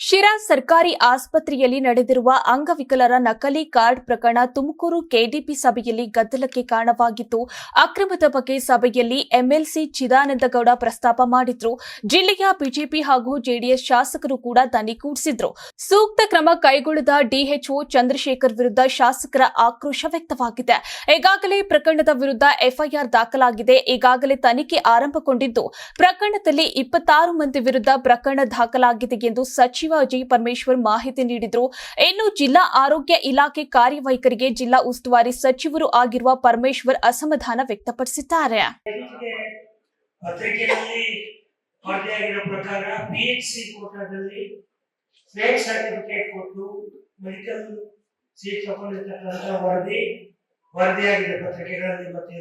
ಶಿರಾ ಸರ್ಕಾರಿ ಆಸ್ಪತ್ರೆಯಲ್ಲಿ ನಡೆದಿರುವ ಅಂಗವಿಕಲರ ನಕಲಿ ಕಾರ್ಡ್ ಪ್ರಕರಣ ತುಮಕೂರು ಕೆಡಿಪಿ ಸಭೆಯಲ್ಲಿ ಗದ್ದಲಕ್ಕೆ ಕಾರಣವಾಗಿತ್ತು. ಅಕ್ರಮದ ಬಗ್ಗೆ ಸಭೆಯಲ್ಲಿ ಎಂಎಲ್ಸಿ ಚಿದಾನಂದಗೌಡ ಪ್ರಸ್ತಾಪ ಮಾಡಿದ್ರು. ಜಿಲ್ಲೆಯ ಬಿಜೆಪಿ ಹಾಗೂ ಜೆಡಿಎಸ್ ಶಾಸಕರು ಕೂಡ ತನಿಖೂಡಿಸಿದ್ರು. ಸೂಕ್ತ ಕ್ರಮ ಕೈಗೊಳ್ಳದ ಡಿಎಚ್ಒ ಚಂದ್ರಶೇಖರ್ ವಿರುದ್ಧ ಶಾಸಕರ ಆಕ್ರೋಶ ವ್ಯಕ್ತವಾಗಿದೆ. ಈಗಾಗಲೇ ಪ್ರಕರಣದ ವಿರುದ್ಧ ಎಫ್ಐಆರ್ ದಾಖಲಾಗಿದೆ. ಈಗಾಗಲೇ ತನಿಖೆ ಆರಂಭಗೊಂಡಿದ್ದು ಪ್ರಕರಣದಲ್ಲಿ 26 ಮಂದಿ ವಿರುದ್ಧ ಪ್ರಕರಣ ದಾಖಲಾಗಿದೆ ಎಂದು ಸಚಿವ ಜಿ ಪರಮೇಶ್ವರ್ ಮಾಹಿತಿ ನೀಡಿದರು. ಇನ್ನು ಜಿಲ್ಲಾ ಆರೋಗ್ಯ ಇಲಾಖೆ ಕಾರ್ಯವೈಖರಿಗೆ ಜಿಲ್ಲಾ ಉಸ್ತುವಾರಿ ಸಚಿವರು ಆಗಿರುವ ಪರಮೇಶ್ವರ್ ಅಸಮಾಧಾನ ವ್ಯಕ್ತಪಡಿಸಿದ್ದಾರೆ. ಪತ್ರಿಕೆಯಲ್ಲಿ ವರದಿಯಾಗಿರೋ ಪ್ರಕಾರ ಪಿಎಚ್ಸಿ ಕೋಟಾದಲ್ಲಿ ಫೇಕ್ ಸರ್ಟಿಫಿಕೇಟ್ ಕೊಟ್ಟು ಮೆಡಿಕಲ್ ಸೀಟ್ ತಗೊಂಡಿರ್ತಕ್ಕಂಥ ವರದಿಯಾಗಿದೆ ಪತ್ರಿಕೆಗಳಲ್ಲಿ ಮತ್ತೆ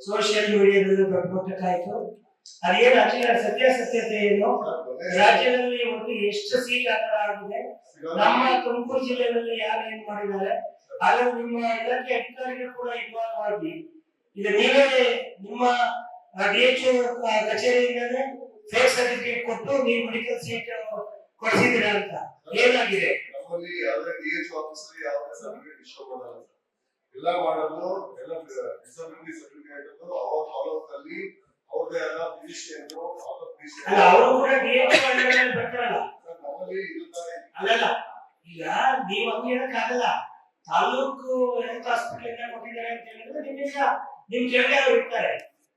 ಸೋಷಿಯಲ್ ಮೀಡಿಯಾದಲ್ಲಿ ಪ್ರಕಟವಾಯಿತು. ಅದೇನು ಅಚಲ ಸತ್ಯಾಸತ್ಯತೆ ಏನು, ರಾಜ್ಯದಲ್ಲಿ ಒಟ್ಟು ಎಷ್ಟು ಸೀಟ್ ಆಗಿದೆ, ನಮ್ಮ ತುಮಕೂರು ಜಿಲ್ಲೆಯಲ್ಲಿ ಯಾರೇನು ಮಾಡಿದ್ದಾರೆ, ಹಾಗಾಗಿ ನಿಮ್ಮ ಇಲಾಖೆ ಅಧಿಕಾರಿಗಳು ಕೂಡ ಇನ್ವಾಲ್ವ್ ಆಗಿ ಈಗ ನೀವೇ ನಿಮ್ಮ ಡಿಎಚ್ಒ ಕಚೇರಿಯಿಂದಲೇ ಫೇಕ್ ಸರ್ಟಿಫಿಕೇಟ್ ಕೊಟ್ಟು ನೀವು ಮೆಡಿಕಲ್ ಸೀಟ್ ಕೊಡಿಸಿದ್ದೀರಾ ಅಂತ ಏನಾಗಿದೆ? ನಮ್ಮಲ್ಲಿ ಯಾವುದೇ ಡಿಎಚ್ಒ ಆಫೀಸಲ್ಲಿ ಯಾವುದೇ ಸರ್ಟಿಫಿಕೇಟ್ ಇಶ್ಯೂ ಮಾಡಲ್ಲ. ಎಲ್ಲ ಮಾಡೋದು ಎಲ್ಲ ಡಿಸಬಿಲಿಟಿ ಸರ್ಟಿಫಿಕೇಟ್ ಅವ್ರ ತಾಲೂಕ್ ಅಲ್ಲಿ ಅವ್ರದೇ ಆದ ಫಿಸಿಷಿಯನ್ ಅವರು ಕೂಡ ಡಿಎಚ್ಒ ಬರ್ತಾರಲ್ಲ. ನಮ್ಮಲ್ಲಿ ಅಲ್ಲಲ್ಲ, ಈಗ ನೀವು ಹಂಗೆ ಹೇಳಕ್ಕಾಗಲ್ಲ. ತಾಲೂಕು ಹೆಲ್ತ್ ಹಾಸ್ಪಿಟಲ್ ಕೊಟ್ಟಿದ್ದಾರೆ ಅಂತ ಹೇಳಿದ್ರೆ ನಿಮ್ಮಿಂದ ನಿಮ್ ಕೆಳಗೆ ಅವ್ರು ಇರ್ತಾರೆ,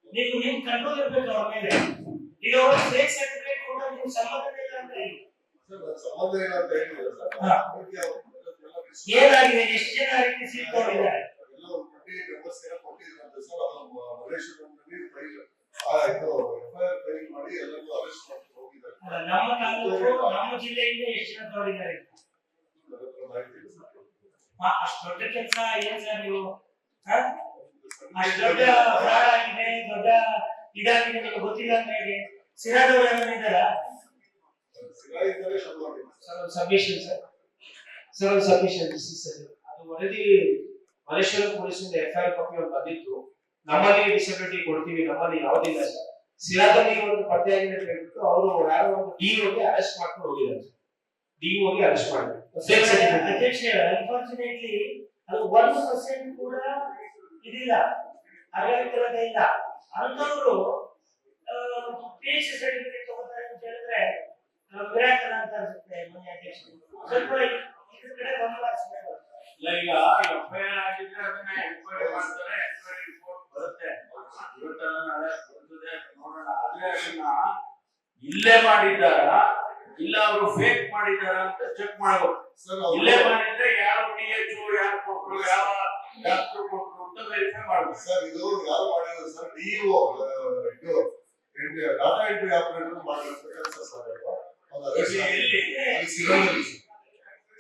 ನೀವು ನಿಮ್ ಕಂಟ್ರೋಲ್ ಇರ್ಬೇಕು ಅವ್ರ ಮೇಲೆ. ಈಗ ಅವರು ಫೇಕ್ ಸರ್ಟಿಫಿಕೇಟ್ ಕೂಡ ನಿಮ್ ಸಂಬಂಧ ಇಲ್ಲ ಅಂತ ಹೇಳಿ ಸಂಬಂಧ ಇಲ್ಲ ಅಂತ ಹೇಳಿದ್ರೆ ಏನಾಗಿದೆ, ಎಷ್ಟು ಜನ ರೀತಿ ಸೀಟ್ ತಗೊಂಡಿದ್ದಾರೆ ಎಲ್ಲ ಒಂದು 20 ಮೆಂಬರ್ಸ್ ಕೊಟ್ಟಿದ್ದಾರೆ ಅಂತ ಸರ್. ಅದು ಮಲೇಶ್ವರದಲ್ಲಿ ಫೈಲ್ ಆಯ್ತು, ಎಫ್ಐಆರ್ ಫೈಲ್ ಮಾಡಿ ಎಲ್ಲರೂ ಅರೆಸ್ಟ್ ಮಾಡಿ ಹೋಗಿದ್ದಾರೆ. ನಮ್ಮ ತಾಲೂಕು ನಮ್ಮ ಜಿಲ್ಲೆಯಿಂದ ಎಷ್ಟು ಜನ ತಗೊಂಡಿದ್ದಾರೆ? ಅಷ್ಟು ದೊಡ್ಡ ಕೆಲಸ ಏನ್ ಸರ್ ನೀವು? ಅಷ್ಟು ದೊಡ್ಡ ಫ್ರಾಡ್ ಆಗಿದೆ, ದೊಡ್ಡ ಇದಾಗಿದೆ, ನಿಮ್ಗೆ ಗೊತ್ತಿಲ್ಲ ಅಂತ ಹೇಳಿ ಸಿರಾದವ್ರು ಏನಿದ್ದಾರ ಸಬ್ಮಿಷನ್ ಸರ್ ಅದು ವರದಿ ಮಲೇಶ್ವರ ಪೊಲೀಸರಿಂದ ಎಫ್ಐಆರ್ ಕಾಪಿ ಒಂದು ಬಂದಿತ್ತು. ನಮ್ಮಲ್ಲಿ ಡಿಸಬಿಲಿಟಿ ಕೊಡ್ತೀವಿ, ನಮ್ಮಲ್ಲಿ ಯಾವುದಿಲ್ಲ ಸರ್. ಸಿರಾದಲ್ಲಿ ಒಂದು ಪತ್ತೆಯಾಗಿದೆ ಅಂತ ಹೇಳ್ಬಿಟ್ಟು ಅವರು ಯಾರೋ ಒಂದು ಡಿಒಗೆ ಅರೆಸ್ಟ್ ಮಾಡ್ಕೊಂಡು ಹೋಗಿದ್ದಾರೆ. ಡಿಒಗೆ ಅರೆಸ್ಟ್ ಮಾಡಿದ್ರು. ಅಧ್ಯಕ್ಷ, ಅನ್ಫಾರ್ಚುನೇಟ್ಲಿ ಅದು 1% ಕೂಡ ಇದಿಲ್ಲ, ಅಗತ್ಯದ ಇಲ್ಲ ಅಂತವರು ಪಿಎಚ್ಸಿ ಸರ್ಟಿಫಿಕೇಟ್ ತಗೋತಾರೆ ಅಂತ ಹೇಳಿದ್ರೆ ವಿರಾಟನ ಅಂತ ಅನ್ಸುತ್ತೆ. ಮನೆ ಅಧ್ಯಕ್ಷ ಸ್ವಲ್ಪ ಇದ್ರ ಕಡೆ ಗಮನ ಹರಿಸಬೇಕು. ಈಗ ಎಫ್ಐಆರ್ ಆಗಿದ್ರೆ ಅದನ್ನ ಎನ್ಕ್ವೈರಿ ಮಾಡ್ತಾರೆ, ಎನ್ಕ್ವೈರಿ ರಿಪೋರ್ಟ್ ಬರುತ್ತೆ, ಇವತ್ತಲ್ಲ ನಾಳೆ ಬರ್ತದೆ ನೋಡೋಣ. ಆದ್ರೆ ಅದನ್ನ ಇಲ್ಲೇ ಮಾಡಿದ್ದಾರ ಇಲ್ಲ ಅವರು ಫೇಕ್ ಮಾಡಿದಾರ ಅಂತ ಚೆಕ್ ಮಾಡಬೇಕು. ಇಲ್ಲೇ ಮಾಡಿದ್ರೆ ಯಾವ ಡಿಎಚ್ಒ ಯಾರು ಕೊಟ್ಟರು, ಯಾವ ಡಾಕ್ಟರ್ ಕೊಟ್ಟರು ಅಂತ ವೆರಿಫೈ ಮಾಡಬೇಕು ಸರ್. ಇದು ಯಾರು ಮಾಡಿದ್ರು sir? DO data entry operator ಮಾಡಿರ್ತಕ್ಕಂಥ ಕೆಲಸ ಸರ್.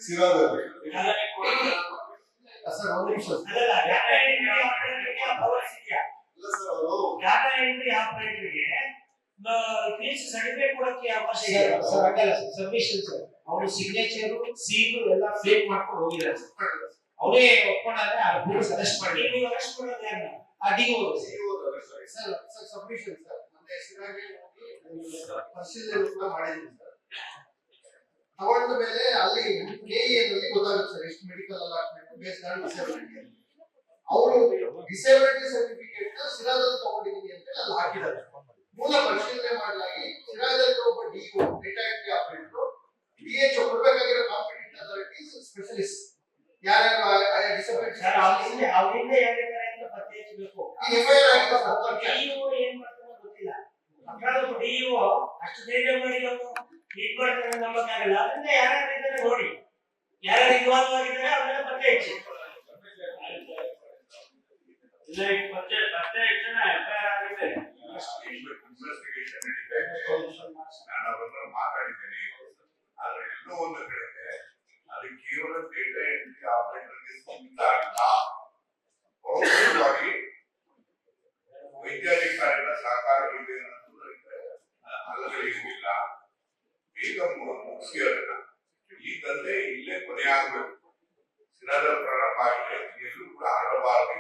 ಸಿರಾದಲ್ಲಿ ಸರ್ ಒಂದು ನಿಮಿಷ ಅಲ್ಲ, ಡಾಟಾ ಎಂಟ್ರಿ ಆಪರೇಟರ್ಗೆ ಪವರ್ಸ್ ಇದೆಯಾ? ಇಲ್ಲ ಸರ್, ಅವರು ಡಾಟಾ ಎಂಟ್ರಿ ಆಪರೇಟರ್ಗೆ ಪಿಎಚ್ಸಿ ಸರ್ಟಿಫಿಕೇಟ್ ಕೊಡಕ್ಕೆ ಅವಕಾಶ ಇದೆ ಸರ್. ಆಗಲ್ಲ ಸರ್, ಸಬ್ಮಿಷನ್ ಸರ್. ಅವರು ಸಿಗ್ನೇಚರ್ ಸೀಲ್ ಎಲ್ಲ ಫೇಕ್ ಮಾಡ್ಕೊಂಡು ಹೋಗಿದ್ದಾರೆ ಸರ್. ಅವರೇ ಒಪ್ಕೊಂಡಾಗ ಅವರು ಅರೆಸ್ಟ್ ಮಾಡಿ. ನೀವು ಅರೆಸ್ಟ್ ಮಾಡೋದು ಯಾರು? ಆ ಡಿಒ ಸರ್. ಸಬ್ಮಿಷನ್ ಸರ್ ಮೊನ್ನೆ ಸಿರಾಗೆ ಹೋಗಿ ಪರಿಶೀಲನೆ ಕೂಡ ಮಾಡಿದ್ದೀನಿ ಸರ್. ತಗೊಂಡ ಮೇಲೆ ಅಲ್ಲಿ ಕೆಇಎನಲ್ಲಿ ಗೊತ್ತಾಗುತ್ತೆ ಸರ್ ಎಷ್ಟು medical allotment based on disability. ಅವರು ಡಿಸಬಿಲಿಟಿ ಸರ್ಟಿಫಿಕೇಟ್ ನ ಸಿರಾದಲ್ಲಿ ತಗೊಂಡಿದ್ದೀನಿ ಅಂತ ಅಲ್ಲಿ ಹಾಕಿದ್ದಾರೆ. ಮೂಲ ಪರಿಶೀಲನೆ ಮಾಡಲಾಗಿ ಸಿರಾದಲ್ಲಿ ಒಬ್ಬ DO data entry operator DHO ಕೊಡಬೇಕಾಗಿರೋ ಕಾಂಪಿಟೆಂಟ್ ಅಥಾರಿಟೀಸ್ ಸ್ಪೆಷಲಿಸ್ಟ್ ಯಾರ್ಯಾರು ಡಿಸಬಿಲಿಟಿ ಅವರಿಂದ ಹೇಳಿದ್ದಾರೆ ಅಂತ ಪತ್ತೆ ಹಚ್ಚಬೇಕು. ಈ ಎಫ್ಐಆರ್ ಆಗಿದೆ ಸರ್. ಡಿಒ ಏನ್ ಮಾಡ್ತಾನೋ ಗೊತ್ತಿಲ್ಲ. ಅಪರಾಧ ಡಿಒ ಅಷ್ಟು ಧೈರ್ಯ ಮಾಡಿ ಅವನು ಲೀಡ್ ಮಾಡ್ತಾನೆ ನಂಬಕ್ಕಾಗಲ್ಲ. ಅದರಿಂದ ಯಾರ್ಯಾರು ಇದ್ದಾರೆ ನೋಡಿ, ಯಾರ್ಯಾರು ಇನ್ವಾಲ್ವ್ ಆಗಿದ್ದಾರೆ ಅವನ್ನೆಲ್ಲ ಪತ್ತೆ ಹಚ್ಚಿ. ಇಲ್ಲ ಈಗ ಪತ್ತೆ ಹೆಚ್ಚಿನ ಎಫ್ಐಆರ್ ಆಗಿದೆ, ಇನ್ವೆಸ್ಟಿಗೇಷನ್ ನಡೀತಾ ಇದೆ. ನಾನು ಅವರನ್ನ ಮಾತಾಡಿದ್ದೇನೆ. ಆದ್ರೆ ಎಲ್ಲೋ ಒಂದು ಕಡೆ ಅದು ಕೇವಲ ಡೇಟಾ ಎಂಟ್ರಿ ಆಪರೇಟರ್ಗೆ ಸೀಮಿತ ಅಲ್ಲ. ಪರೋಕ್ಷವಾಗಿ ವೈದ್ಯಾಧಿಕಾರಿಗಳ ಸಹಕಾರವಿದೆ ಅನ್ನೋದಕ್ಕೆ ಅಲ್ಲಗಳಿಲ್ಲ. ಬೇಗ ಮುಗಿಸಿ ಅದನ್ನ ಈ ದಂಧೆ ಇಲ್ಲೇ ಕೊನೆಯಾಗಬೇಕು. ಸಿರಾದ ಪ್ರಾರಂಭ ಆಗಿದೆ, ಎಲ್ಲೂ ಕೂಡ ಹರಡಬಾರದು,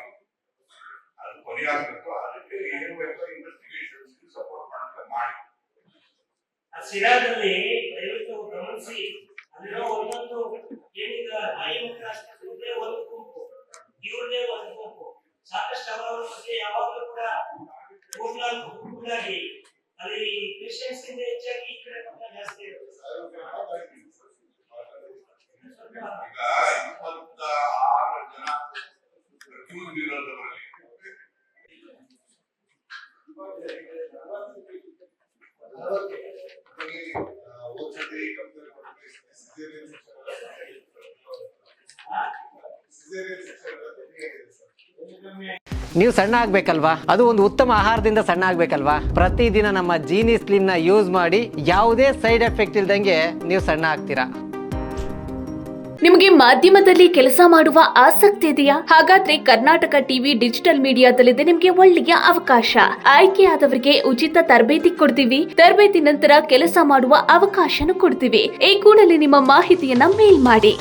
ಅದು ಕೊನೆಯಾಗಬೇಕು. ಅದಕ್ಕೆ ಏನು ಬೇಕೋ ಇನ್ವೆಸ್ಟಿಗೇಷನ್ ಸಪೋರ್ಟ್ ಮಾಡಿ. ಸಿರಾದಲ್ಲಿ ದಯವಿಟ್ಟು ಗಮನಿಸಿ, ನೀವು ಸಣ್ಣ ಆಗ್ಬೇಕಲ್ವಾ, ಅದು ಒಂದು ಉತ್ತಮ ಆಹಾರದಿಂದ ಸಣ್ಣ ಆಗ್ಬೇಕಲ್ವಾ. ಪ್ರತಿದಿನ ನಮ್ಮ ಜೀನಿ ಸ್ಲಿಮ್ ನ ಯೂಸ್ ಮಾಡಿ ಯಾವುದೇ ಸೈಡ್ ಎಫೆಕ್ಟ್ ಇಲ್ದಂಗೆ ನೀವು ಸಣ್ಣ ಆಗ್ತೀರಾ. ನಿಮಗೆ ಮಾಧ್ಯಮದಲ್ಲಿ ಕೆಲಸ ಮಾಡುವ ಆಸಕ್ತಿ ಇದೆಯಾ? ಹಾಗಾದ್ರೆ ಕರ್ನಾಟಕ ಟಿವಿ ಡಿಜಿಟಲ್ ಮೀಡಿಯಾದಲ್ಲಿದೆ ನಿಮಗೆ ಒಳ್ಳೆಯ ಅವಕಾಶ. ಆಯ್ಕೆಯಾದವರಿಗೆ ಉಚಿತ ತರಬೇತಿ ಕೊಡ್ತೀವಿ. ತರಬೇತಿ ನಂತರ ಕೆಲಸ ಮಾಡುವ ಅವಕಾಶನೂ ಕೊಡ್ತೀವಿ. ಈ ಕೂಡಲೇ ನಿಮ್ಮ ಮಾಹಿತಿಯನ್ನ ಮೇಲ್ ಮಾಡಿ.